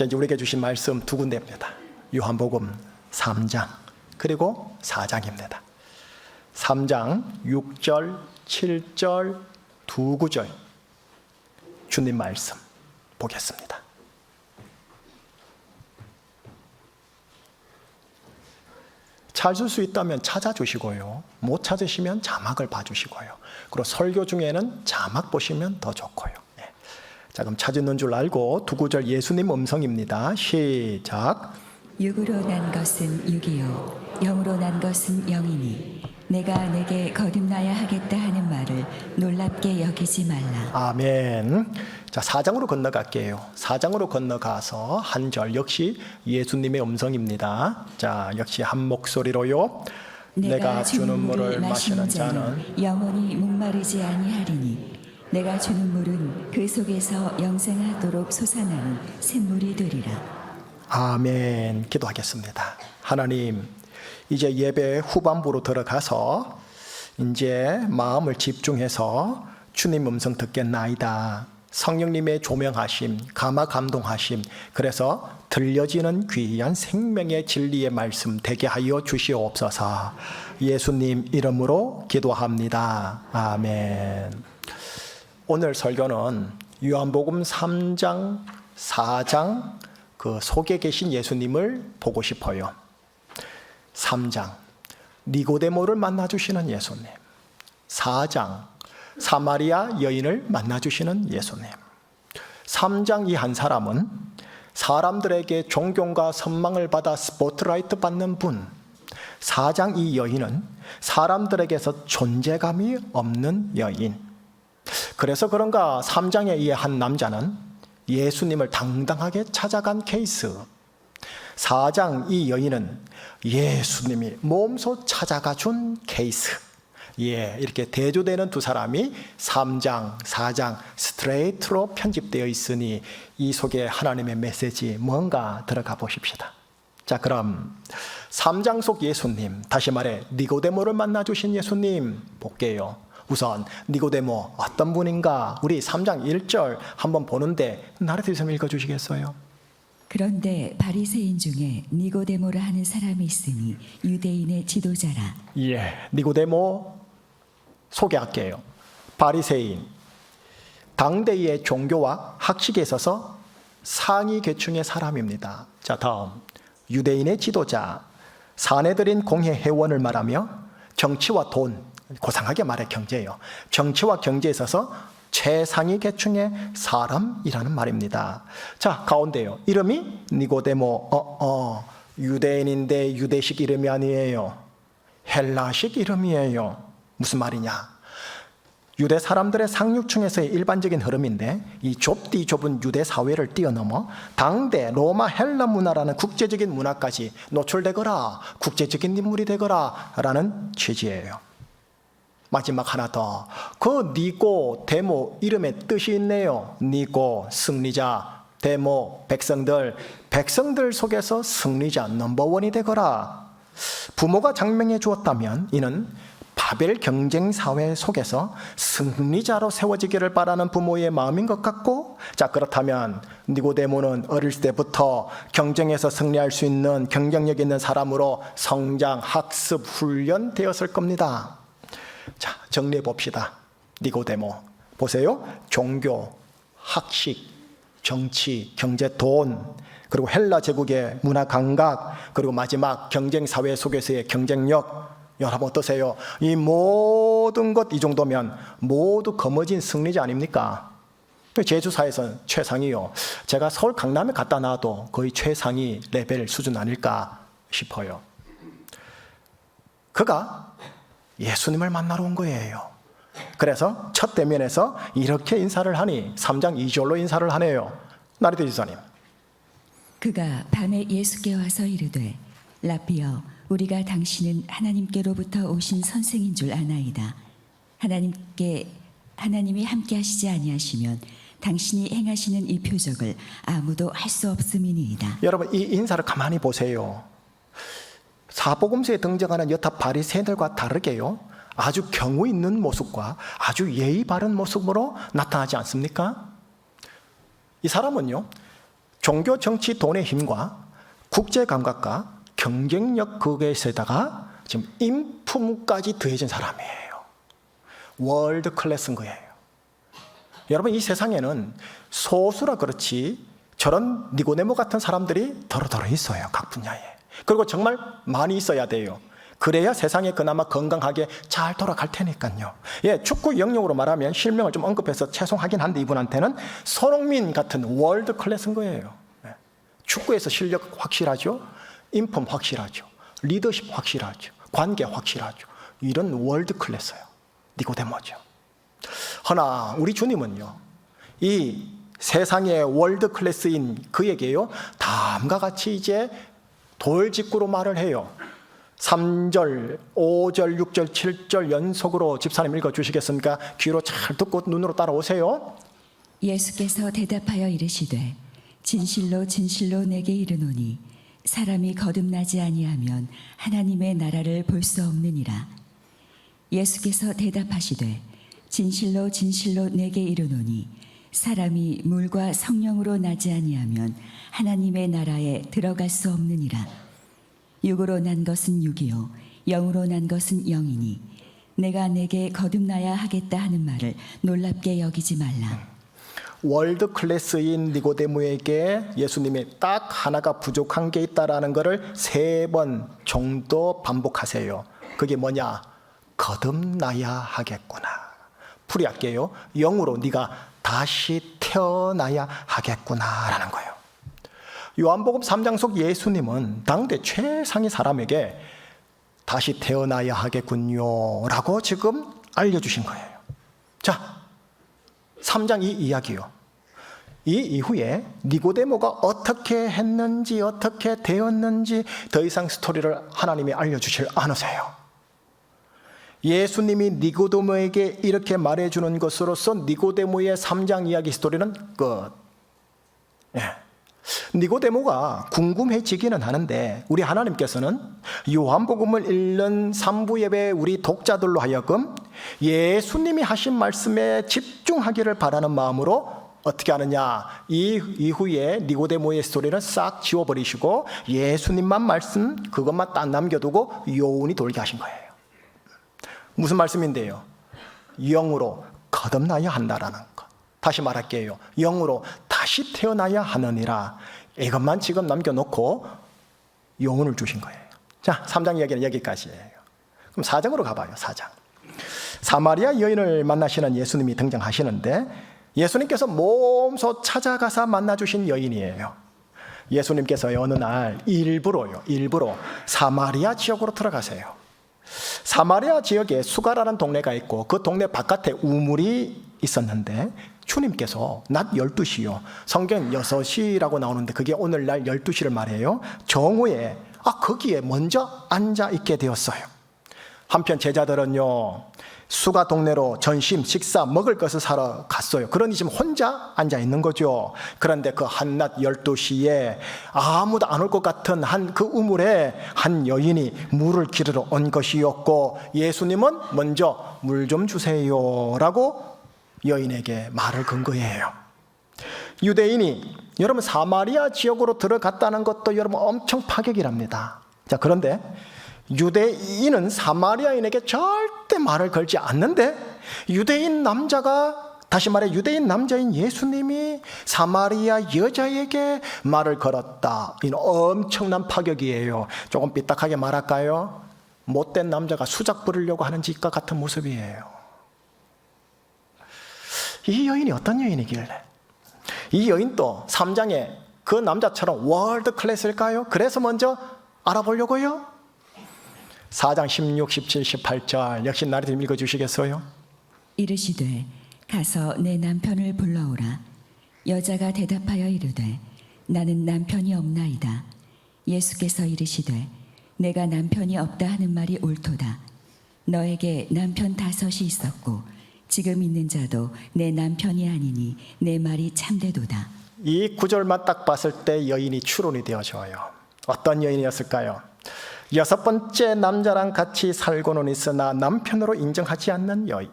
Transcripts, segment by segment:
자, 이제 우리에게 주신 말씀 두 군데입니다. 요한복음 3장 그리고 4장입니다. 3장 6절, 7절, 두 구절 주님 말씀 보겠습니다. 찾을 수 있다면 찾아주시고요. 못 찾으시면 자막을 봐주시고요. 그리고 설교 중에는 자막 보시면 더 좋고요. 자, 그럼 찾는 줄 알고 두 구절 예수님 음성입니다. 시작. 육으로 난 것은 육이요 영으로 난 것은 영이니 내가 내게 거듭나야 하겠다 하는 말을 놀랍게 여기지 말라. 아멘. 자, 4장으로 건너갈게요. 4장으로 건너가서 한 절 역시 예수님의 음성입니다. 자, 역시 한 목소리로요. 내가 주는 물을 마시는 자는 영원히 목마르지 아니하리니 내가 주는 물은 그 속에서 영생하도록 솟아나는 샘물이 되리라. 아멘. 기도하겠습니다. 하나님, 이제 예배 후반부로 들어가서 이제 마음을 집중해서 주님 음성 듣겠나이다. 성령님의 조명하심, 감화 감동하심, 그래서 들려지는 귀한 생명의 진리의 말씀 되게 하여 주시옵소서. 예수님 이름으로 기도합니다. 아멘. 오늘 설교는 요한복음 3장, 4장 그 속에 계신 예수님을 보고 싶어요. 3장, 니고데모를 만나주시는 예수님. 4장, 사마리아 여인을 만나주시는 예수님. 3장 이 한 사람은 사람들에게 존경과 선망을 받아 스포트라이트 받는 분. 4장 이 여인은 사람들에게서 존재감이 없는 여인. 그래서 그런가 3장의 이 한 남자는 예수님을 당당하게 찾아간 케이스. 4장 이 여인은 예수님이 몸소 찾아가 준 케이스. 이렇게 대조되는 두 사람이 3장, 4장 스트레이트로 편집되어 있으니 이 속에 하나님의 메시지 뭔가 들어가 보십시다. 자, 그럼 3장 속 예수님, 다시 말해 니고데모를 만나주신 예수님 볼게요. 우선 니고데모 어떤 분인가 우리 3장 1절 한번 보는데 나라에서 좀 읽어주시겠어요? 그런데 바리새인 중에 니고데모라 하는 사람이 있으니 유대인의 지도자라. 니고데모 소개할게요. 바리새인, 당대의 종교와 학식에 있어서 상위 계층의 사람입니다. 자, 다음 유대인의 지도자, 사내들인 공회 회원을 말하며 정치와 돈, 고상하게 말해 경제예요. 정치와 경제에 있어서 최상위 계층의 사람이라는 말입니다. 자, 가운데요. 이름이 니고데모. 유대인인데 유대식 이름이 아니에요. 헬라식 이름이에요. 무슨 말이냐? 유대 사람들의 상류층에서의 일반적인 흐름인데 이 좁디 좁은 유대 사회를 뛰어넘어 당대 로마 헬라 문화라는 국제적인 문화까지 노출되거라, 국제적인 인물이 되거라 라는 취지예요. 마지막 하나 더. 그 니고데모 이름에 뜻이 있네요. 니고 승리자, 데모 백성들 속에서 승리자 넘버원이 되거라. 부모가 장명해 주었다면 이는 바벨 경쟁 사회 속에서 승리자로 세워지기를 바라는 부모의 마음인 것 같고, 자, 그렇다면 니고데모는 어릴 때부터 경쟁에서 승리할 수 있는 경쟁력 있는 사람으로 성장, 학습, 훈련되었을 겁니다. 자, 정리해 봅시다. 니고데모 보세요. 종교, 학식, 정치, 경제, 돈, 그리고 헬라 제국의 문화 감각, 그리고 마지막 경쟁 사회 속에서의 경쟁력. 여러분 어떠세요? 이 모든 것 이 정도면 모두 거머쥔 승리자 아닙니까? 제주사에서는 최상이요. 제가 서울 강남에 갖다 놔도 거의 최상위 레벨 수준 아닐까 싶어요. 그가 예수님을 만나러 온 거예요. 그래서 첫 대면에서 이렇게 인사를 하니 3장 2절로 인사를 하네요. 나리도 지사님. 그가 밤에 예수께 와서 이르되 라삐여 우리가 당신은 하나님께로부터 오신 선생인 줄 아나이다. 하나님이 함께 하시지 아니하시면 당신이 행하시는 이 표적을 아무도 할 수 없음이니이다. 여러분 이 인사를 가만히 보세요. 사복음서에 등장하는 여타 바리새인들과 다르게요, 아주 경우 있는 모습과 아주 예의 바른 모습으로 나타나지 않습니까? 이 사람은요, 종교, 정치, 돈의 힘과 국제 감각과 경쟁력 그것에다가 지금 인품까지 더해진 사람이에요. 월드 클래스인 거예요. 여러분, 이 세상에는 소수라 그렇지 저런 니고데모 같은 사람들이 더러더러 있어요. 각 분야에. 그리고 정말 많이 있어야 돼요. 그래야 세상에 그나마 건강하게 잘 돌아갈 테니까요. 예, 축구 영역으로 말하면 실명을 좀 언급해서 죄송하긴 한데 이분한테는 손흥민 같은 월드 클래스인 거예요. 예. 축구에서 실력 확실하죠. 인품 확실하죠. 리더십 확실하죠. 관계 확실하죠. 이런 월드 클래스예요. 니고데모죠. 허나 우리 주님은요, 이 세상의 월드 클래스인 그에게요, 다음과 같이 이제 돌직구로 말을 해요. 3절, 5절, 6절, 7절 연속으로 집사님 읽어주시겠습니까? 귀로 잘 듣고 눈으로 따라오세요. 예수께서 대답하여 이르시되 진실로 진실로 내게 이르노니 사람이 거듭나지 아니하면 하나님의 나라를 볼 수 없느니라. 예수께서 대답하시되 진실로 진실로 내게 이르노니 사람이 물과 성령으로 나지 아니하면 하나님의 나라에 들어갈 수 없느니라. 육으로 난 것은 육이요 영으로 난 것은 영이니 내가 내게 거듭나야 하겠다 하는 말을 놀랍게 여기지 말라. 월드 클래스인 니고데모에게 예수님이 딱 하나가 부족한 게 있다라는 것을 3번 정도 반복하세요. 그게 뭐냐? 거듭나야 하겠구나. 풀이할게요. 영으로 네가 다시 태어나야 하겠구나라는 거예요. 요한복음 3장 속 예수님은 당대 최상의 사람에게 다시 태어나야 하겠군요 라고 지금 알려주신 거예요. 자, 3장 이 이야기요. 이 이후에 니고데모가 어떻게 했는지 어떻게 되었는지 더 이상 스토리를 하나님이 알려주질 않으세요. 예수님이 니고데모에게 이렇게 말해주는 것으로서 니고데모의 3장 이야기 스토리는 끝. 예. 니고데모가 궁금해지기는 하는데 우리 하나님께서는 요한복음을 읽는 3부 예배 우리 독자들로 하여금 예수님이 하신 말씀에 집중하기를 바라는 마음으로 어떻게 하느냐, 이 이후에 니고데모의 스토리는 싹 지워버리시고 예수님만 말씀 그것만 딱 남겨두고 요운이 돌게 하신 거예요. 무슨 말씀인데요? 영으로 거듭나야 한다라는 것. 다시 말할게요. 영으로 다시 태어나야 하느니라. 이것만 지금 남겨놓고 요운을 주신 거예요. 자, 3장 이야기는 여기까지예요. 그럼 4장으로 가봐요. 4장. 사마리아 여인을 만나시는 예수님이 등장하시는데 예수님께서 몸소 찾아가서 만나주신 여인이에요. 예수님께서 어느 날 일부러 사마리아 지역으로 들어가세요. 사마리아 지역에 수가라는 동네가 있고 그 동네 바깥에 우물이 있었는데 주님께서 낮 12시요. 성경 6시라고 나오는데 그게 오늘날 12시를 말해요. 정오에 거기에 먼저 앉아 있게 되었어요. 한편 제자들은요, 수가 동네로 전심, 식사, 먹을 것을 사러 갔어요. 그러니 지금 혼자 앉아 있는 거죠. 그런데 그 한낮 12시에 아무도 안 올 것 같은 한 그 우물에 한 여인이 물을 기르러 온 것이었고 예수님은 먼저 물 좀 주세요 라고 여인에게 말을 건 거예요. 유대인이 여러분 사마리아 지역으로 들어갔다는 것도 여러분 엄청 파격이랍니다. 자, 그런데 유대인은 사마리아인에게 절대 말을 걸지 않는데 유대인 남자가, 다시 말해 유대인 남자인 예수님이 사마리아 여자에게 말을 걸었다. 이는 엄청난 파격이에요. 조금 삐딱하게 말할까요? 못된 남자가 수작 부리려고 하는 짓과 같은 모습이에요. 이 여인이 어떤 여인이길래? 이 여인도 3장에 그 남자처럼 월드 클래스일까요? 그래서 먼저 알아보려고요? 4장 16, 17, 18절 역시 나리님 읽어주시겠어요? 이르시되 가서 내 남편을 불러오라. 여자가 대답하여 이르되 나는 남편이 없나이다. 예수께서 이르시되 내가 남편이 없다 하는 말이 옳도다. 너에게 남편 5이 있었고 지금 있는 자도 내 남편이 아니니 내 말이 참되도다. 이 구절만 딱 봤을 때 여인이 추론이 되어져요. 어떤 여인이었을까요? 6번째 남자랑 같이 살고는 있으나 남편으로 인정하지 않는 여인.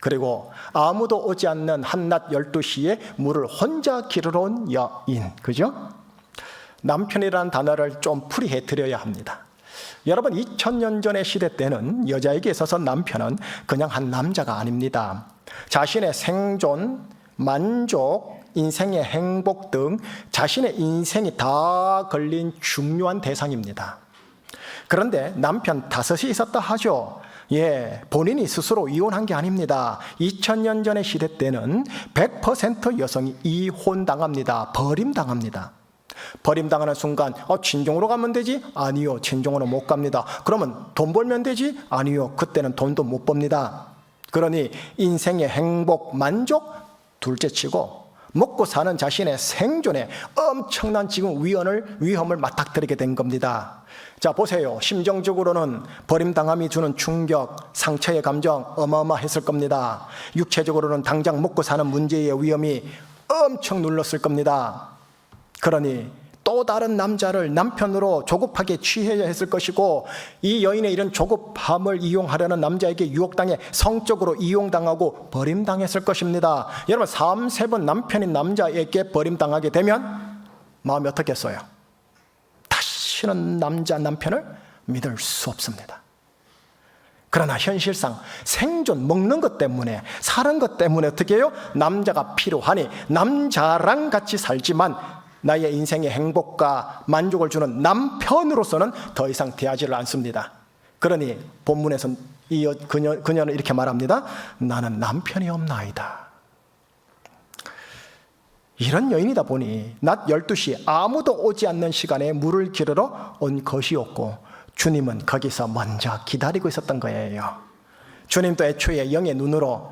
그리고 아무도 오지 않는 한낮 12시에 물을 혼자 기르러 온 여인. 그죠? 남편이라는 단어를 좀 풀이해 드려야 합니다. 여러분, 2000년 전의 시대 때는 여자에게 있어서 남편은 그냥 한 남자가 아닙니다. 자신의 생존, 만족, 인생의 행복 등 자신의 인생이 다 걸린 중요한 대상입니다. 그런데 남편 다섯이 있었다 하죠. 본인이 스스로 이혼한 게 아닙니다. 2000년 전의 시대 때는 100% 여성이 이혼당합니다. 버림당합니다. 버림당하는 순간 친정으로 가면 되지? 아니요, 친정으로 못 갑니다. 그러면 돈 벌면 되지? 아니요, 그때는 돈도 못 법니다. 그러니 인생의 행복, 만족 둘째치고 먹고 사는 자신의 생존에 엄청난 지금 위험을 맞닥뜨리게 된 겁니다. 자, 보세요. 심정적으로는 버림당함이 주는 충격, 상처의 감정 어마어마했을 겁니다. 육체적으로는 당장 먹고 사는 문제의 위험이 엄청 눌렀을 겁니다. 그러니 또 다른 남자를 남편으로 조급하게 취해야 했을 것이고, 이 여인의 이런 조급함을 이용하려는 남자에게 유혹당해 성적으로 이용당하고 버림당했을 것입니다. 여러분, 3-4번 남편인 남자에게 버림당하게 되면 마음이 어떻겠어요? 다시는 남편을 믿을 수 없습니다. 그러나 현실상 생존, 먹는 것 때문에, 사는 것 때문에 어떻게 해요? 남자가 필요하니 남자랑 같이 살지만 나의 인생의 행복과 만족을 주는 남편으로서는 더 이상 대하지를 않습니다. 그러니 본문에서 그녀는 이렇게 말합니다. 나는 남편이 없나이다. 이런 여인이다 보니 낮 12시 아무도 오지 않는 시간에 물을 기르러 온 것이었고, 주님은 거기서 먼저 기다리고 있었던 거예요. 주님도 애초에 영의 눈으로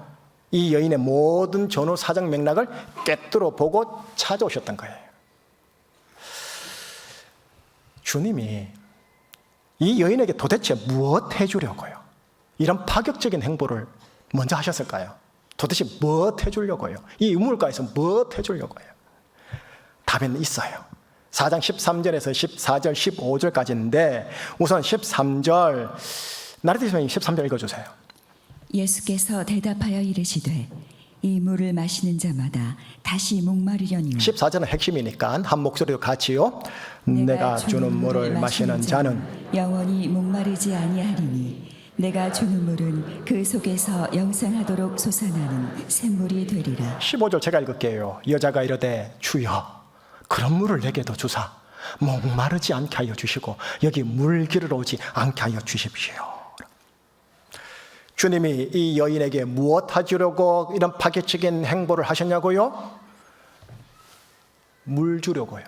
이 여인의 모든 전후 사정 맥락을 꿰뚫어 보고 찾아오셨던 거예요. 주님이 이 여인에게 도대체 무엇 해주려고요? 이런 파격적인 행보를 먼저 하셨을까요? 도대체 무엇 해주려고요? 이 우물가에서 무엇 해주려고요? 답은 있어요. 4장 13절에서 14절, 15절까지인데 우선 13절, 나리디 선생님 13절 읽어주세요. 예수께서 대답하여 이르시되 이 물을 마시는 자마다 다시 목마르려니와 14절은 핵심이니까 한 목소리로 같이요. 내가 주는 물을 마시는 자는 영원히 목마르지 아니하리니 내가 주는 물은 그 속에서 영생하도록 솟아나는 샘물이 되리라. 15절 제가 읽을게요. 여자가 이르되 주여 그런 물을 내게도 주사 목마르지 않게 하여 주시고 여기 물 기르러 오지 않게 하여 주십시오. 주님이 이 여인에게 무엇 하시려고 이런 파격적인 행보를 하셨냐고요? 물 주려고요.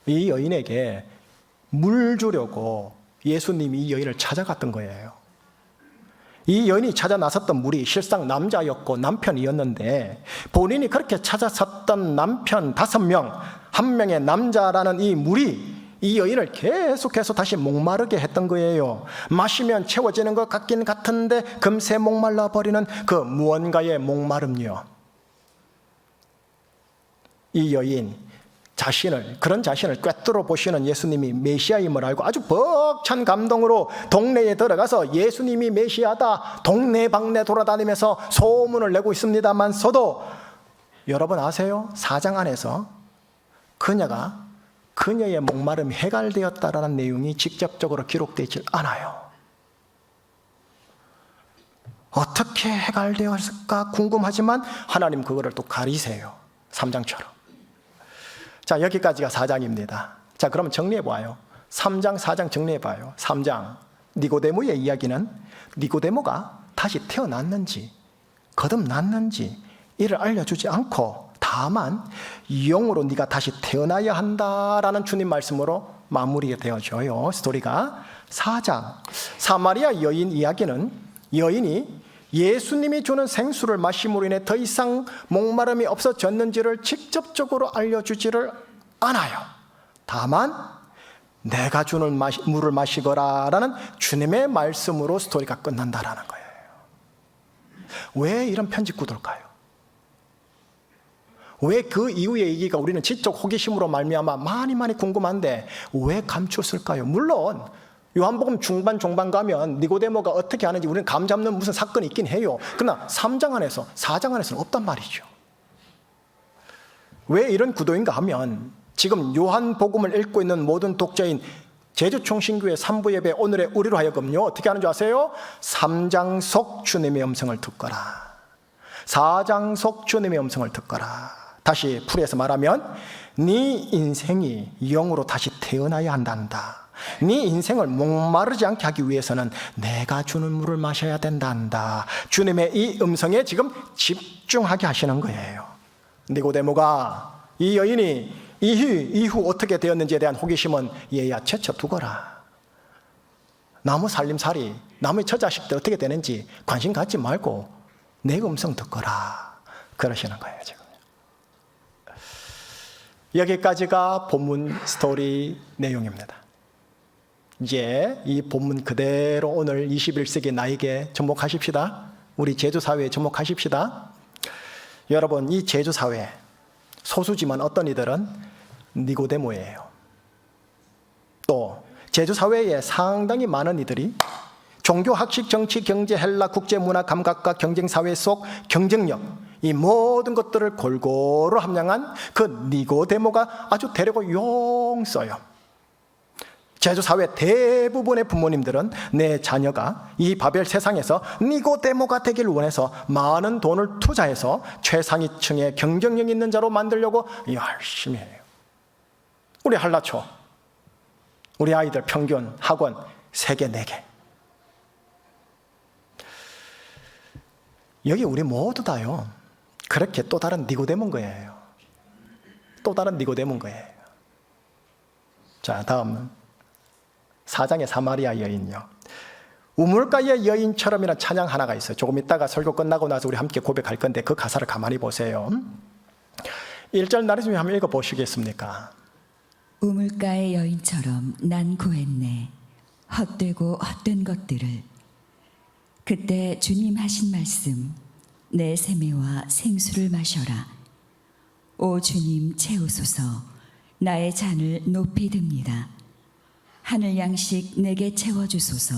이 여인에게 물 주려고 예수님이 이 여인을 찾아갔던 거예요. 이 여인이 찾아 나섰던 물이 실상 남자였고 남편이었는데, 본인이 그렇게 찾아섰던 남편 5명, 한 명의 남자라는 이 물이 이 여인을 계속해서 다시 목마르게 했던 거예요. 마시면 채워지는 것 같긴 같은데 금세 목말라 버리는 그 무언가의 목마름요. 이 여인 그런 자신을 꿰뚫어 보시는 예수님이 메시아임을 알고 아주 벅찬 감동으로 동네에 들어가서 예수님이 메시아다 동네방네 돌아다니면서 소문을 내고 있습니다만서도, 여러분 아세요? 4장 안에서 그녀의 목마름이 해갈되었다라는 내용이 직접적으로 기록되지 않아요. 어떻게 해갈되었을까 궁금하지만 하나님 그거를 또 가리세요. 3장처럼. 자, 여기까지가 4장입니다. 자, 그러면 정리해봐요. 3장, 4장 정리해봐요. 3장, 니고데모의 이야기는 니고데모가 다시 태어났는지 거듭났는지 이를 알려주지 않고, 다만 영으로 네가 다시 태어나야 한다라는 주님 말씀으로 마무리가 되어져요. 스토리가. 4장, 사마리아 여인 이야기는 여인이 예수님이 주는 생수를 마심으로 인해 더 이상 목마름이 없어졌는지를 직접적으로 알려주지를 않아요. 다만 내가 주는 물을 마시거라라는 주님의 말씀으로 스토리가 끝난다라는 거예요. 왜 이런 편집 구도일까요? 왜 그 이후의 얘기가 우리는 지적 호기심으로 말미암아 많이 궁금한데 왜 감췄을까요? 물론 요한복음 중반 종반 가면 니고데모가 어떻게 하는지 우리는 감 잡는 무슨 사건이 있긴 해요. 그러나 3장 안에서 4장 안에서는 없단 말이죠. 왜 이런 구도인가 하면 지금 요한복음을 읽고 있는 모든 독자인 제주총신교회 3부 예배 오늘의 우리로 하여금요 어떻게 하는 줄 아세요? 3장 속 주님의 음성을 듣거라, 4장 속 주님의 음성을 듣거라. 다시 풀이해서 말하면 네 인생이 영으로 다시 태어나야 한단다. 네 인생을 목마르지 않게 하기 위해서는 내가 주는 물을 마셔야 된단다. 주님의 이 음성에 지금 집중하게 하시는 거예요. 니고데모가 이 여인이 이후 어떻게 되었는지에 대한 호기심은 얘야 제쳐 두거라. 나무 살림살이, 나무의 처자식들 어떻게 되는지 관심 갖지 말고 내 음성 듣거라. 그러시는 거예요 지금. 여기까지가 본문 스토리 내용입니다. 이제 이 본문 그대로 오늘 21세기 나에게 접목하십시다. 우리 제주사회에 접목하십시다. 여러분, 이 제주사회 소수지만 어떤 이들은 니고데모예요. 또 제주사회에 상당히 많은 이들이 종교, 학식, 정치, 경제, 헬라, 국제, 문화, 감각과 경쟁사회 속 경쟁력, 이 모든 것들을 골고루 함량한 그 니고데모가 아주 데리고 용 써요. 제주사회 대부분의 부모님들은 내 자녀가 이 바벨 세상에서 니고데모가 되길 원해서 많은 돈을 투자해서 최상위층의 경쟁력 있는 자로 만들려고 열심히 해요. 우리 한라초, 우리 아이들 평균 학원 3개, 4개. 여기 우리 모두 다요, 그렇게 또 다른 니고데모인 거예요. 또 다른 니고데모인 거예요. 자, 다음 4장의 사마리아 여인요. 우물가의 여인처럼이라는 찬양 하나가 있어요. 조금 이따가 설교 끝나고 나서 우리 함께 고백할 건데 그 가사를 가만히 보세요. 1절 나리좀 한번 읽어보시겠습니까? 우물가의 여인처럼 난 구했네, 헛되고 헛된 것들을. 그때 주님 하신 말씀, 내 세매와 생수를 마셔라. 오 주님 채우소서, 나의 잔을 높이 듭니다. 하늘 양식 내게 채워주소서,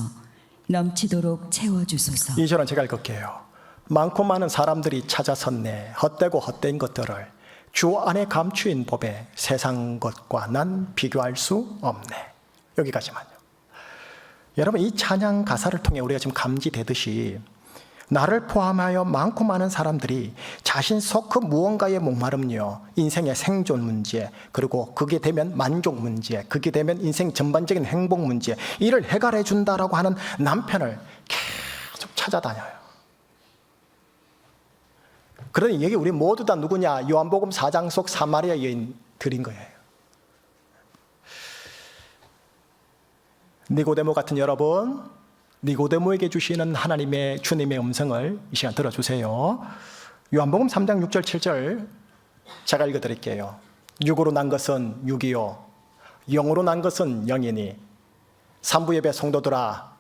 넘치도록 채워주소서. 2절은 제가 읽을게요. 많고 많은 사람들이 찾아섰네, 헛되고 헛된 것들을. 주 안에 감추인 법에 세상 것과 난 비교할 수 없네. 여기까지만요. 여러분, 이 찬양 가사를 통해 우리가 지금 감지되듯이 나를 포함하여 많고 많은 사람들이 자신 속 그 무언가의 목마름요, 인생의 생존 문제, 그리고 그게 되면 만족 문제, 그게 되면 인생 전반적인 행복 문제, 이를 해결해 준다라고 하는 남편을 계속 찾아다녀요. 그러니 여기 우리 모두 다 누구냐? 요한복음 4장 속 사마리아 여인들인 거예요. 니고데모 같은 여러분, 니고데모에게 주시는 하나님의 주님의 음성을 이 시간 들어주세요. 요한복음 3장 6절 7절 제가 읽어드릴게요. 육으로 난 것은 육이요, 영으로 난 것은 영이니. 3부 예배 성도들아,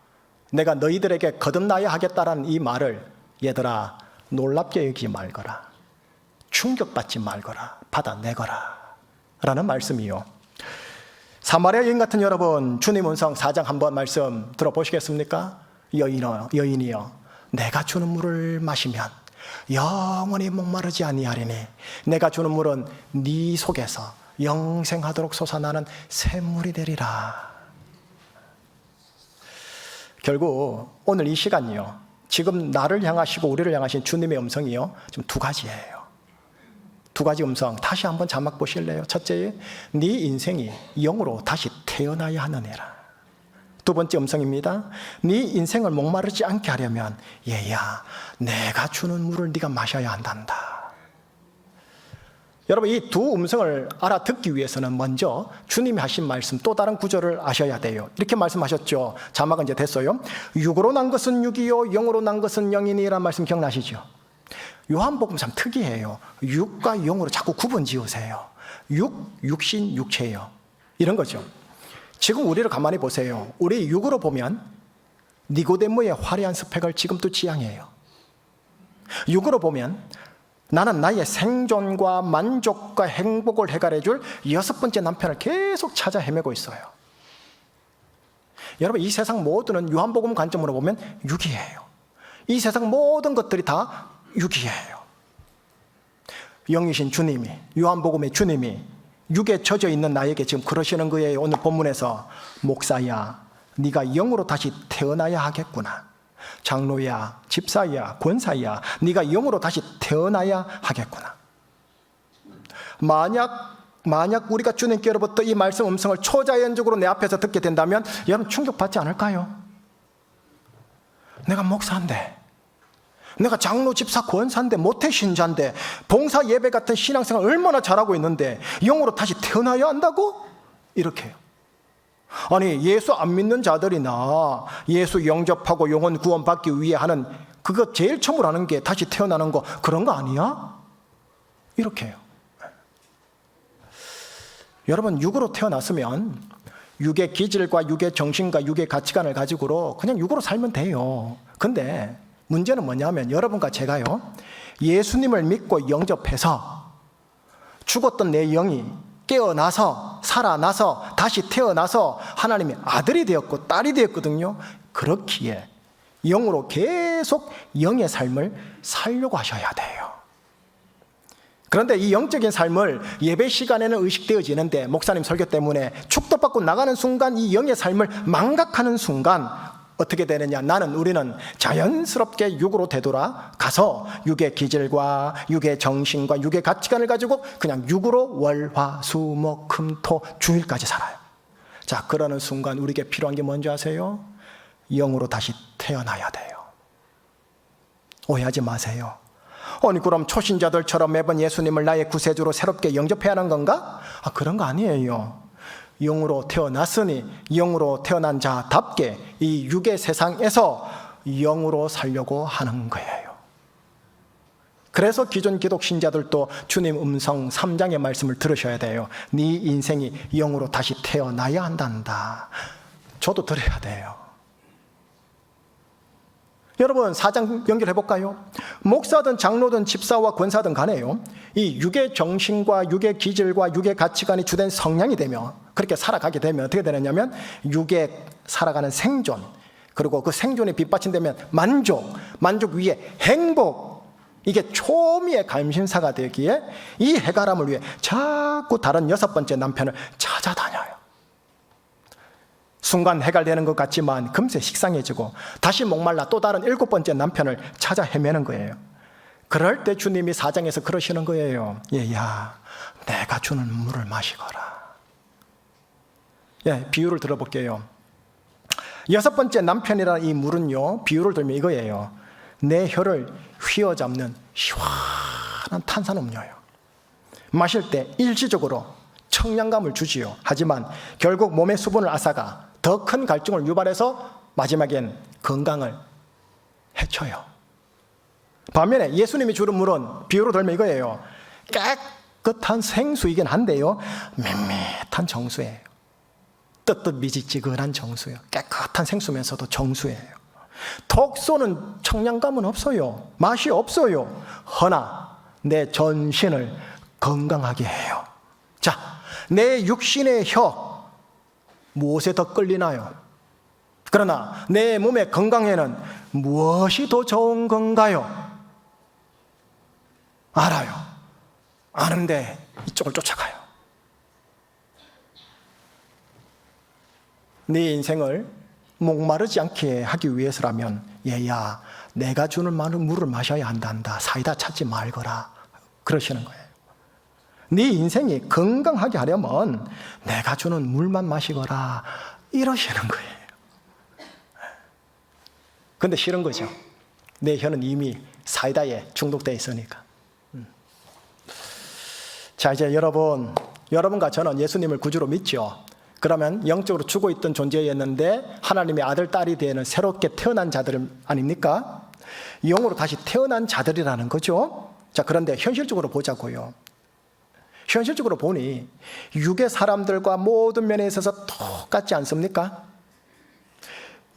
내가 너희들에게 거듭나야 하겠다라는 이 말을 얘들아 놀랍게 여기지 말거라, 충격받지 말거라, 받아내거라 라는 말씀이요. 사마리아 여인 같은 여러분, 주님 음성 4장 한번 말씀 들어보시겠습니까? 여인이여, 내가 주는 물을 마시면 영원히 목마르지 아니하리니 내가 주는 물은 네 속에서 영생하도록 솟아나는 샘물이 되리라. 결국 오늘 이 시간이요, 지금 나를 향하시고 우리를 향하신 주님의 음성이요, 지금 두 가지예요. 두 가지 음성 다시 한번 자막 보실래요? 첫째, 네 인생이 영으로 다시 태어나야 하느니라. 두 번째 음성입니다. 네 인생을 목마르지 않게 하려면 얘야, 내가 주는 물을 네가 마셔야 한단다. 여러분, 이 두 음성을 알아듣기 위해서는 먼저 주님이 하신 말씀, 또 다른 구절을 아셔야 돼요. 이렇게 말씀하셨죠. 자막은 이제 됐어요. 육으로 난 것은 육이요, 영으로 난 것은 영이니라는 말씀 기억나시죠? 요한복음 참 특이해요. 육과 영으로 자꾸 구분 지으세요. 육신, 육체예요. 이런 거죠. 지금 우리를 가만히 보세요. 우리 육으로 보면 니고데모의 화려한 스펙을 지금도 지향해요. 육으로 보면 나는 나의 생존과 만족과 행복을 해결해 줄 6번째 남편을 계속 찾아 헤매고 있어요. 여러분, 이 세상 모두는 요한복음 관점으로 보면 육이에요. 이 세상 모든 것들이 다 육이에요. 영이신 주님이, 요한복음의 주님이 육에 젖어 있는 나에게 지금 그러시는 거예요. 오늘 본문에서 목사야, 네가 영으로 다시 태어나야 하겠구나. 장로야, 집사야, 권사야, 네가 영으로 다시 태어나야 하겠구나. 만약 우리가 주님께로부터 이 말씀 음성을 초자연적으로 내 앞에서 듣게 된다면 여러분 충격받지 않을까요? 내가 목사인데, 내가 장로, 집사, 권사인데, 모태신자인데, 봉사 예배 같은 신앙생활 얼마나 잘하고 있는데 영으로 다시 태어나야 한다고? 이렇게 해요. 아니, 예수 안 믿는 자들이나 예수 영접하고 영혼 구원받기 위해 하는 그거 제일 처음으로 하는 게 다시 태어나는 거, 그런 거 아니야? 이렇게 해요. 여러분, 육으로 태어났으면 육의 기질과 육의 정신과 육의 가치관을 가지고 그냥 육으로 살면 돼요. 근데 문제는 뭐냐면 여러분과 제가요, 예수님을 믿고 영접해서 죽었던 내 영이 깨어나서 살아나서 다시 태어나서 하나님의 아들이 되었고 딸이 되었거든요. 그렇기에 영으로 계속 영의 삶을 살려고 하셔야 돼요. 그런데 이 영적인 삶을 예배 시간에는 의식되어지는데 목사님 설교 때문에 축도받고 나가는 순간 이 영의 삶을 망각하는 순간 어떻게 되느냐? 우리는 자연스럽게 육으로 되돌아가서 육의 기질과 육의 정신과 육의 가치관을 가지고 그냥 육으로 월화수목금토 주일까지 살아요. 자, 그러는 순간 우리에게 필요한 게 뭔지 아세요? 영으로 다시 태어나야 돼요. 오해하지 마세요. 아니, 그럼 초신자들처럼 매번 예수님을 나의 구세주로 새롭게 영접해야 하는 건가? 그런 거 아니에요. 영으로 태어났으니 영으로 태어난 자답게 이 육의 세상에서 영으로 살려고 하는 거예요. 그래서 기존 기독 신자들도 주님 음성 3장의 말씀을 들으셔야 돼요. 네 인생이 영으로 다시 태어나야 한단다. 저도 들어야 돼요. 여러분, 4장 연결해 볼까요? 목사든 장로든 집사와 권사든 간에요, 이 육의 정신과 육의 기질과 육의 가치관이 주된 성향이 되며 그렇게 살아가게 되면 어떻게 되느냐면 육에 살아가는 생존, 그리고 그 생존이 빗받침되면 만족 위에 행복, 이게 초미의 관심사가 되기에 이 해결함을 위해 자꾸 다른 6번째 남편을 찾아다녀요. 순간 해결되는 것 같지만 금세 식상해지고 다시 목말라 또 다른 7번째 남편을 찾아 헤매는 거예요. 그럴 때 주님이 4장에서 그러시는 거예요. 얘야, 내가 주는 물을 마시거라. 비유를 들어볼게요. 6번째 남편이라는 이 물은요, 비유를 들면 이거예요. 내 혀를 휘어잡는 시원한 탄산음료예요. 마실 때 일시적으로 청량감을 주지요. 하지만 결국 몸의 수분을 앗아가 더 큰 갈증을 유발해서 마지막엔 건강을 해쳐요. 반면에 예수님이 주는 물은 비유로 들면 이거예요. 깨끗한 생수이긴 한데요, 밋밋한 정수예요. 뜨뜻 미지찌근한 정수예요. 깨끗한 생수면서도 정수예요. 톡 쏘는 청량감은 없어요. 맛이 없어요. 허나 내 전신을 건강하게 해요. 자, 내 육신의 혀 무엇에 더 끌리나요? 그러나 내 몸의 건강에는 무엇이 더 좋은 건가요? 알아요. 아는데 이쪽을 쫓아가요. 네 인생을 목마르지 않게 하기 위해서라면 얘야, 내가 주는 물을 마셔야 한단다. 사이다 찾지 말거라. 그러시는 거예요. 네 인생이 건강하게 하려면 내가 주는 물만 마시거라. 이러시는 거예요. 근데 싫은 거죠. 내 혀는 이미 사이다에 중독되어 있으니까. 자, 이제 여러분과 저는 예수님을 구주로 믿죠. 그러면 영적으로 죽어 있던 존재였는데 하나님의 아들, 딸이 되는 새롭게 태어난 자들 아닙니까? 영으로 다시 태어난 자들이라는 거죠. 자, 그런데 현실적으로 보자고요. 현실적으로 보니 육의 사람들과 모든 면에 있어서 똑같지 않습니까?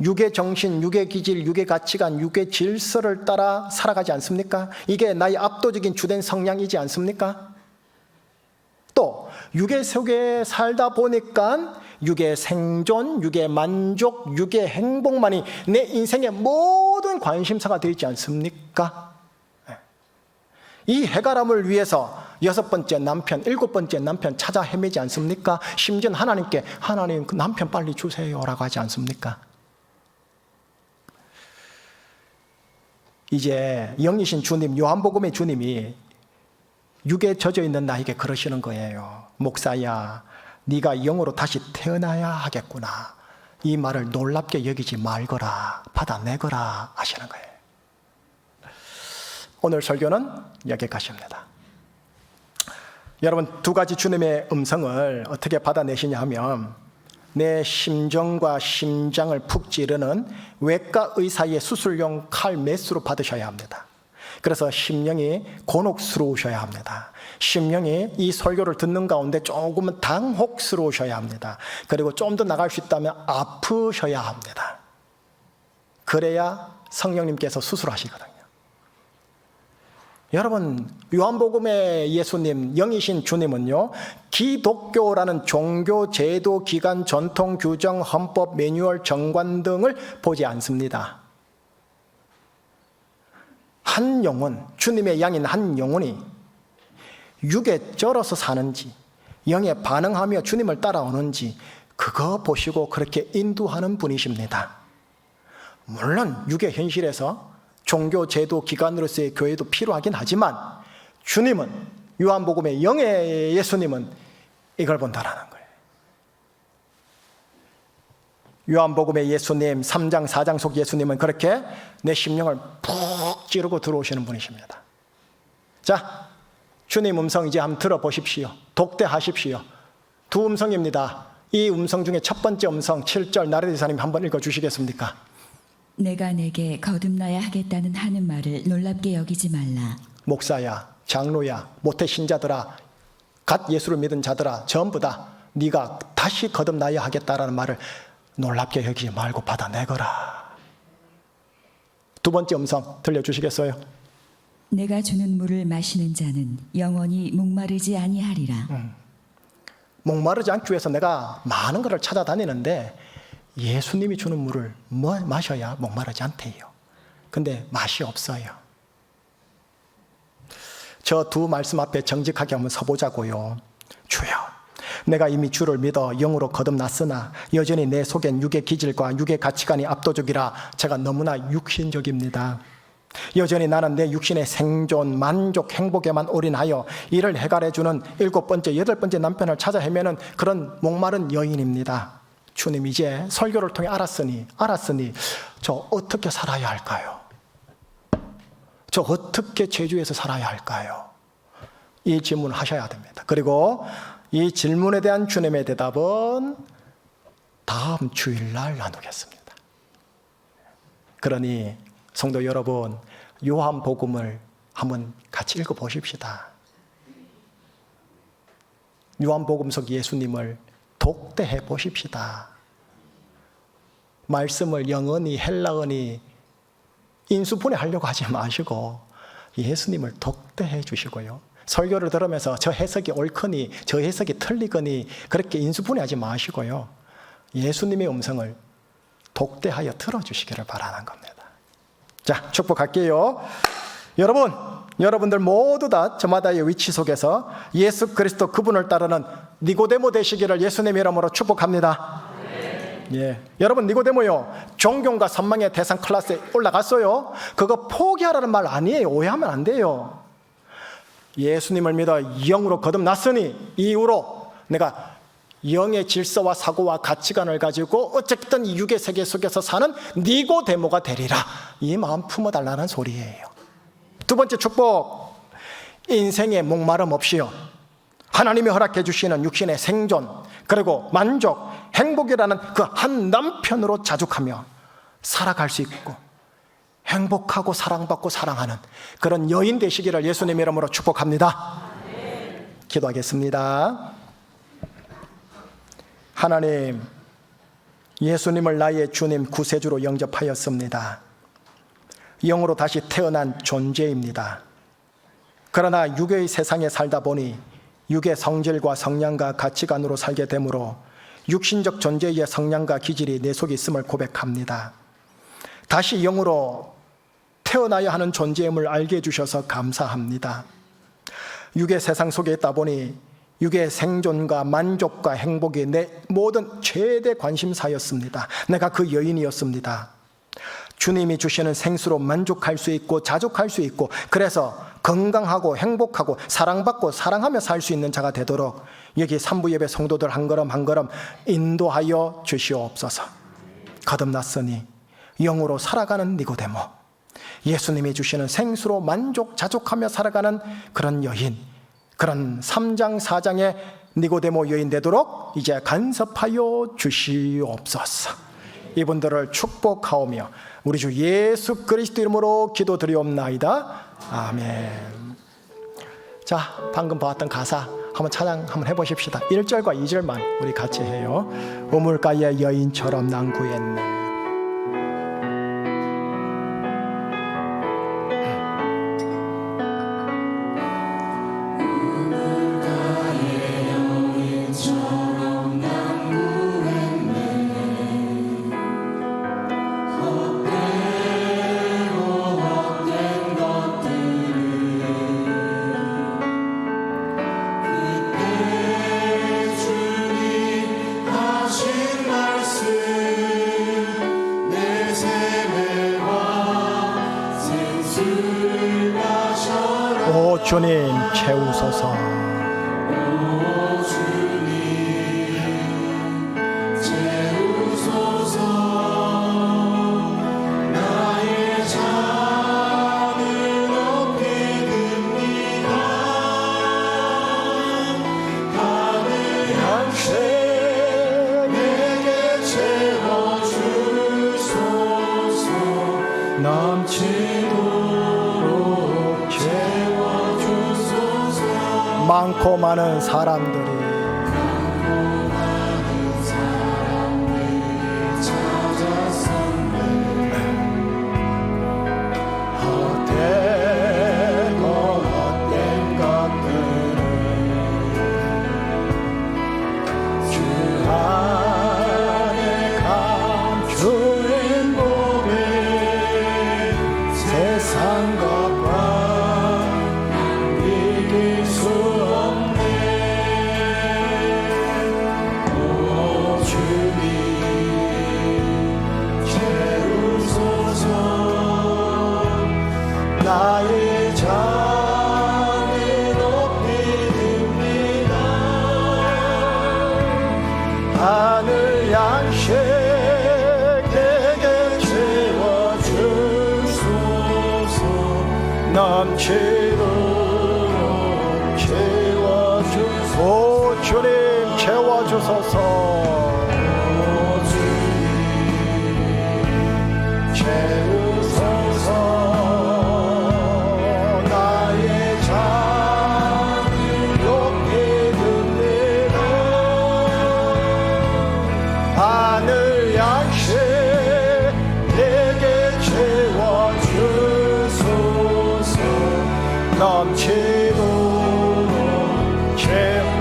육의 정신, 육의 기질, 육의 가치관, 육의 질서를 따라 살아가지 않습니까? 이게 나의 압도적인 주된 성향이지 않습니까? 또 육의 속에 살다 보니까 육의 생존, 육의 만족, 육의 행복만이 내 인생의 모든 관심사가 되지 않습니까? 이 해결함을 위해서 6번째 남편, 7번째 남편 찾아 헤매지 않습니까? 심지어 하나님께 하나님 그 남편 빨리 주세요라고 하지 않습니까? 이제 영이신 주님, 요한복음의 주님이 육에 젖어 있는 나에게 그러시는 거예요. 목사야, 네가 영으로 다시 태어나야 하겠구나. 이 말을 놀랍게 여기지 말거라, 받아내거라 하시는 거예요. 오늘 설교는 여기까지입니다. 여러분, 두 가지 주님의 음성을 어떻게 받아내시냐 하면 내 심정과 심장을 푹 찌르는 외과 의사의 수술용 칼 메스로 받으셔야 합니다. 그래서 심령이 곤혹스러우셔야 합니다. 심령이 이 설교를 듣는 가운데 조금은 당혹스러우셔야 합니다. 그리고 좀 더 나갈 수 있다면 아프셔야 합니다. 그래야 성령님께서 수술하시거든요. 여러분, 요한복음의 예수님, 영이신 주님은요, 기독교라는 종교, 제도, 기관, 전통, 규정, 헌법, 매뉴얼, 정관 등을 보지 않습니다. 한 영혼, 주님의 양인 한 영혼이 육에 쩔어서 사는지, 영에 반응하며 주님을 따라오는지 그거 보시고 그렇게 인도하는 분이십니다. 물론 육의 현실에서 종교, 제도, 기관으로서의 교회도 필요하긴 하지만 주님은, 요한복음의 영의 예수님은 이걸 본다라는 거예요. 요한복음의 예수님 3장 4장 속 예수님은 그렇게 내 심령을 푹 찌르고 들어오시는 분이십니다. 자, 주님 음성 이제 한번 들어보십시오. 독대하십시오. 두 음성입니다. 이 음성 중에 첫 번째 음성 7절 나레디 사님 한번 읽어주시겠습니까? 내가 내게 거듭나야 하겠다는 하는 말을 놀랍게 여기지 말라. 목사야, 장로야, 모태 신자들아, 갓 예수를 믿은 자들아, 전부 다 네가 다시 거듭나야 하겠다라는 말을 놀랍게 여기지 말고 받아내거라. 두 번째 음성 들려주시겠어요? 내가 주는 물을 마시는 자는 영원히 목마르지 아니하리라. 목마르지 않기 위해서 내가 많은 것을 찾아다니는데 예수님이 주는 물을 마셔야 목마르지 않대요. 근데 맛이 없어요. 저 두 말씀 앞에 정직하게 한번 서보자고요. 주여, 내가 이미 주를 믿어 영으로 거듭났으나 여전히 내 속엔 육의 기질과 육의 가치관이 압도적이라 제가 너무나 육신적입니다. 여전히 나는 내 육신의 생존, 만족, 행복에만 올인하여 이를 해결해주는 7번째, 8번째 남편을 찾아 헤매는 그런 목마른 여인입니다. 주님, 이제 설교를 통해 알았으니 저 어떻게 살아야 할까요? 저 어떻게 제주에서 살아야 할까요? 이 질문을 하셔야 됩니다. 그리고 이 질문에 대한 주님의 대답은 다음 주일날 나누겠습니다. 그러니 성도 여러분, 요한복음을 한번 같이 읽어보십시다. 요한복음 속 예수님을 독대해 보십시다. 말씀을 영어니 헬라어니 인수분해 하려고 하지 마시고 예수님을 독대해 주시고요. 설교를 들으면서 저 해석이 옳거니 저 해석이 틀리거니 그렇게 인수분해하지 마시고요. 예수님의 음성을 독대하여 들어주시기를 바라는 겁니다. 자, 축복할게요. 여러분들 모두 다 저마다의 위치 속에서 예수 그리스도 그분을 따르는 니고데모 되시기를 예수님의 이름으로 축복합니다. 예. 여러분, 니고데모요, 존경과 선망의 대상 클래스에 올라갔어요. 그거 포기하라는 말 아니에요. 오해하면 안 돼요. 예수님을 믿어 영으로 거듭났으니 이후로 내가 영의 질서와 사고와 가치관을 가지고 어쨌든 이 육의 세계 속에서 사는 니고데모가 되리라. 이 마음 품어달라는 소리예요. 두 번째 축복, 인생의 목마름 없이요, 하나님이 허락해 주시는 육신의 생존 그리고 만족, 행복이라는 그 한 남편으로 자족하며 살아갈 수 있고 행복하고 사랑받고 사랑하는 그런 여인 되시기를 예수님 이름으로 축복합니다. 기도하겠습니다. 하나님, 예수님을 나의 주님 구세주로 영접하였습니다. 영으로 다시 태어난 존재입니다. 그러나 육의 세상에 살다 보니 육의 성질과 성향과 가치관으로 살게 되므로 육신적 존재의 성향과 기질이 내 속에 있음을 고백합니다. 다시 영으로 태어나야 하는 존재임을 알게 해주셔서 감사합니다. 육의 세상 속에 있다 보니 육의 생존과 만족과 행복이 내 모든 최대 관심사였습니다. 내가 그 여인이었습니다. 주님이 주시는 생수로 만족할 수 있고 자족할 수 있고, 그래서 건강하고 행복하고 사랑받고 사랑하며 살 수 있는 자가 되도록 여기 산부예배 성도들 한 걸음 한 걸음 인도하여 주시옵소서. 거듭났으니 영으로 살아가는 니고데모, 예수님이 주시는 생수로 만족 자족하며 살아가는 그런 여인, 그런 3장 4장의 니고데모 여인 되도록 이제 간섭하여 주시옵소서. 이분들을 축복하오며 우리 주 예수 그리스도 이름으로 기도드리옵나이다. 아멘. 자, 방금 봤던 가사 한번 찬양 한번 해보십시다. 1절과 2절만 우리 같이 해요. 우물가의 여인처럼 난 구했네. 오 주님 채우소서. 많고 많은 사람들이 헛되고 헛된 것들을 주 안에 감추인 몸에 세상 것과 이길 수 나의 잔을 높이 듭니다. 하늘 양식 내게 채워주소서. 넘치도록 채워주소서. 오 주님 채워주소서. 하늘 양식 내게 채워주소서. 넘치도록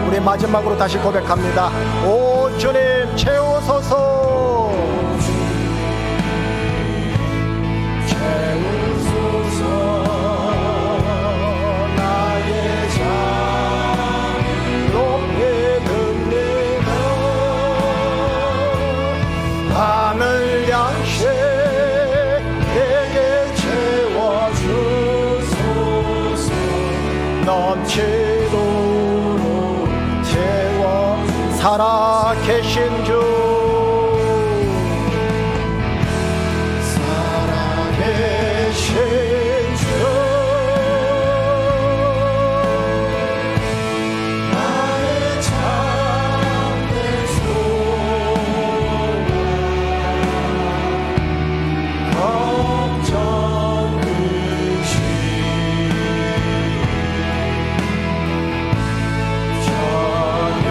우리 마지막으로 다시 고백합니다. 오 주님 채우소서. 채우소서. 나의 잔을 높이 듭니다. 하늘 양식 내게 채워주소서. 넘치도록 채워 살아계신 주, 살아계신 주, 나의 참된 걱정 끝이 전혀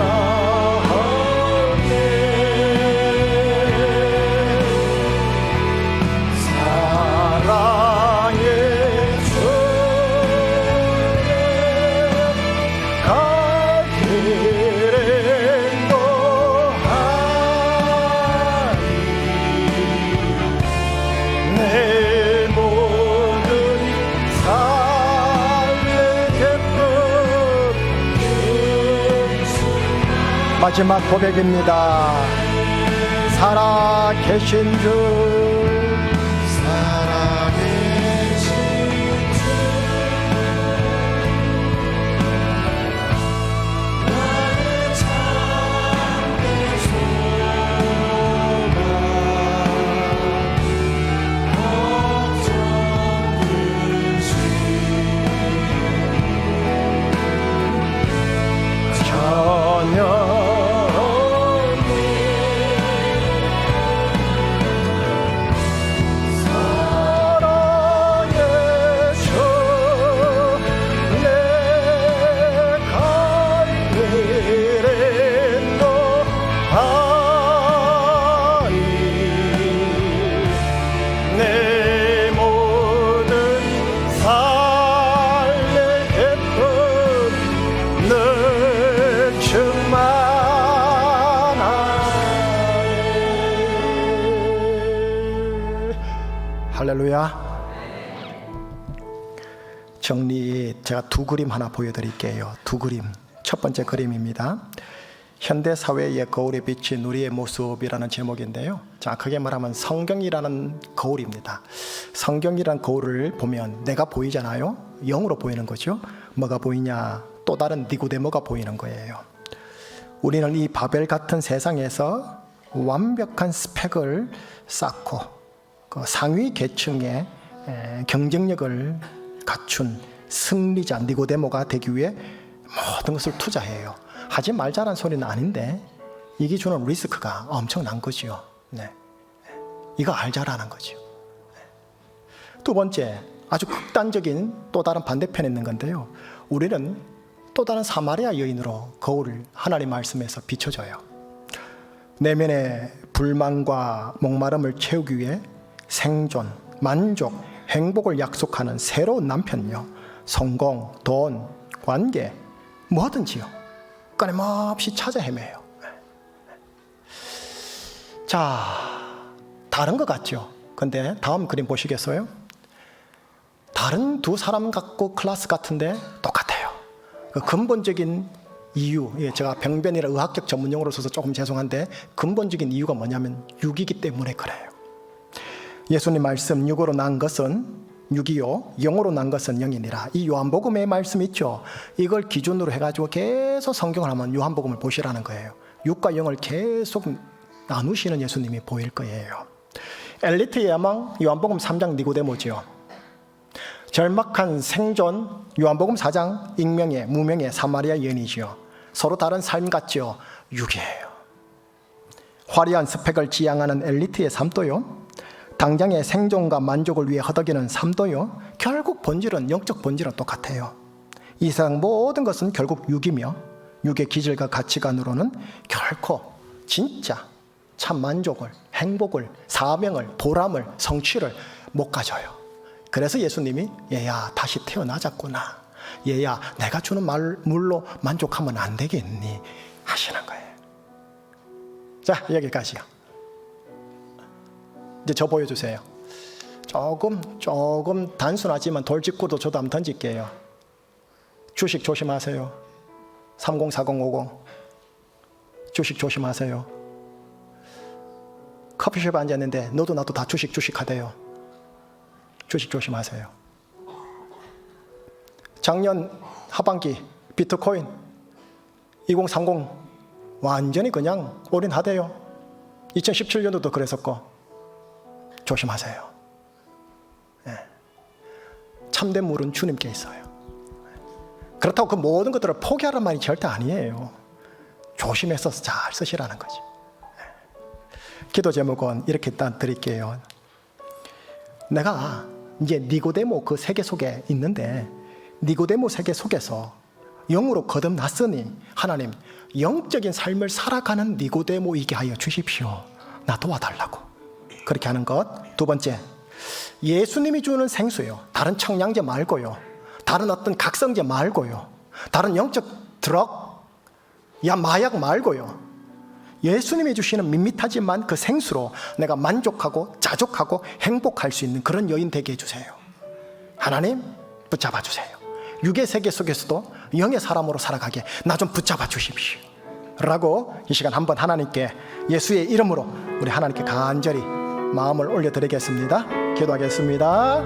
없네. 사랑 마지막 고백입니다. 살아 계신 주 할렐루야. 정리 제가 두 그림 하나 보여드릴게요. 두 그림. 첫 번째 그림입니다. 현대사회의 거울에 비친 우리의 모습이라는 제목인데요, 정확하게 말하면 성경이라는 거울입니다. 성경이라는 거울을 보면 내가 보이잖아요. 영으로 보이는 거죠. 뭐가 보이냐? 또 다른 니고데모가 보이는 거예요. 우리는 이 바벨 같은 세상에서 완벽한 스펙을 쌓고 그 상위 계층의 경쟁력을 갖춘 승리자 니고데모가 되기 위해 모든 것을 투자해요. 하지 말자는 소리는 아닌데 이게 주는 리스크가 엄청난 거죠. 네. 이거 알자라는 거죠. 두 번째, 아주 극단적인 또 다른 반대편에 있는 건데요, 우리는 또 다른 사마리아 여인으로 거울을 하나님 말씀에서 비춰줘요. 내면의 불만과 목마름을 채우기 위해 생존, 만족, 행복을 약속하는 새로운 남편요, 성공, 돈, 관계, 뭐든지요, 끊임없이 찾아 헤매요. 자, 다른 것 같죠? 근데 다음 그림 보시겠어요? 다른 두 사람 같고 클래스 같은데 똑같아요. 그 근본적인 이유, 제가 병변이라 의학적 전문용어로 써서 조금 죄송한데 근본적인 이유가 뭐냐면 육이기 때문에 그래요. 예수님 말씀, 육으로 난 것은 육이요, 영으로 난 것은 영이니라. 이 요한복음의 말씀 있죠? 이걸 기준으로 해가지고 계속 성경을 하면 요한복음을 보시라는 거예요. 육과 영을 계속 나누시는 예수님이 보일 거예요. 엘리트의 야망, 요한복음 3장 니고데모지요. 절박한 생존, 요한복음 4장 익명의 무명의 사마리아 여인이지요. 서로 다른 삶 같죠? 육이에요. 화려한 스펙을 지향하는 엘리트의 삶도요, 당장의 생존과 만족을 위해 허덕이는 삶도요, 결국 본질은, 영적 본질은 똑같아요. 이 세상 모든 것은 결국 육이며 육의 기질과 가치관으로는 결코 진짜 참 만족을, 행복을, 사명을, 보람을, 성취를 못 가져요. 그래서 예수님이 얘야 다시 태어나자꾸나, 얘야 내가 주는 물로 만족하면 안 되겠니 하시는 거예요. 자, 여기까지요. 이제 저 보여주세요. 조금 단순하지만 돌직구도 저도 한번 던질게요. 주식 조심하세요. 304050 주식 조심하세요. 커피숍에 앉았는데 너도 나도 다 주식 하대요. 주식 조심하세요. 작년 하반기 비트코인 2030 완전히 그냥 올인하대요. 2017년도도 그랬었고 조심하세요. 네. 참된 물은 주님께 있어요. 그렇다고 그 모든 것들을 포기하라는 말이 절대 아니에요. 조심해서 잘 쓰시라는 거지. 네. 기도 제목은 이렇게 일단 드릴게요. 내가 이제 니고데모 그 세계 속에 있는데 니고데모 세계 속에서 영으로 거듭났으니 하나님 영적인 삶을 살아가는 니고데모이게 하여 주십시오. 나 도와달라고. 그렇게 하는 것. 두 번째, 예수님이 주는 생수요, 다른 청량제 말고요, 다른 어떤 각성제 말고요, 다른 영적 드럭, 마약 말고요, 예수님이 주시는 밋밋하지만 그 생수로 내가 만족하고 자족하고 행복할 수 있는 그런 여인 되게 해주세요. 하나님 붙잡아 주세요. 육의 세계 속에서도 영의 사람으로 살아가게 나 좀 붙잡아 주십시오. 라고 이 시간 한번 하나님께 예수의 이름으로 우리 하나님께 간절히 마음을 올려드리겠습니다. 기도하겠습니다.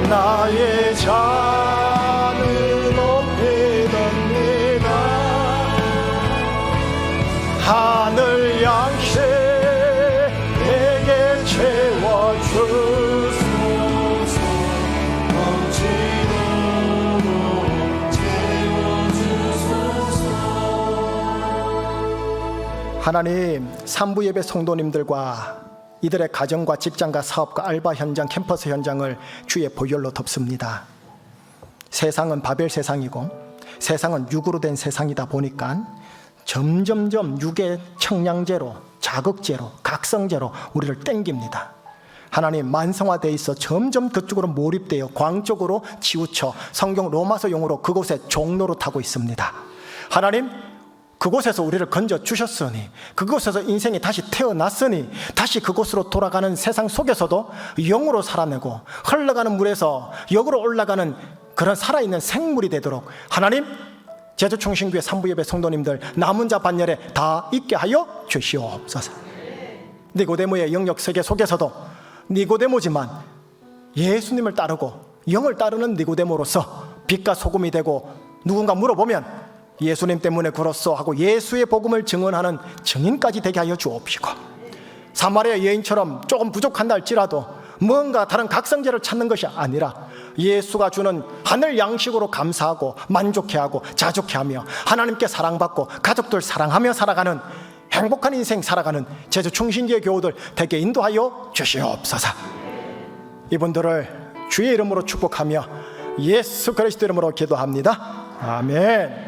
나의 잔을 높이옵니다. 하늘 양식 내게 채워주소서. 넘치도록 채워주소서. 하나님, 산부 예배 성도님들과 이들의 가정과 직장과 사업과 알바 현장, 캠퍼스 현장을 주의 보혈로 덮습니다. 세상은 바벨 세상이고 세상은 육으로 된 세상이다 보니까 점점점 육의 청량제로, 자극제로, 각성제로 우리를 땡깁니다. 하나님, 만성화되어 있어 점점 그쪽으로 몰입되어 광 쪽으로 치우쳐 성경 로마서 용어로 그곳에 종로로 타고 있습니다. 하나님, 그곳에서 우리를 건져 주셨으니, 그곳에서 인생이 다시 태어났으니 다시 그곳으로 돌아가는 세상 속에서도 영으로 살아내고 흘러가는 물에서 역으로 올라가는 그런 살아있는 생물이 되도록 하나님, 제주충신교회 산부예배 성도님들 남은 자 반열에 다 있게 하여 주시옵소서. 니고데모의 영역 세계 속에서도 니고데모지만 예수님을 따르고 영을 따르는 니고데모로서 빛과 소금이 되고, 누군가 물어보면 예수님 때문에 그렇소 하고 예수의 복음을 증언하는 증인까지 되게 하여 주옵시고, 사마리아 여인처럼 조금 부족한다 할지라도 뭔가 다른 각성제를 찾는 것이 아니라 예수가 주는 하늘 양식으로 감사하고 만족해하고 자족해하며 하나님께 사랑받고 가족들 사랑하며 살아가는 행복한 인생 살아가는 제주 충신교회 교우들 되게 인도하여 주시옵소서. 이분들을 주의 이름으로 축복하며 예수 그리스도 이름으로 기도합니다. 아멘.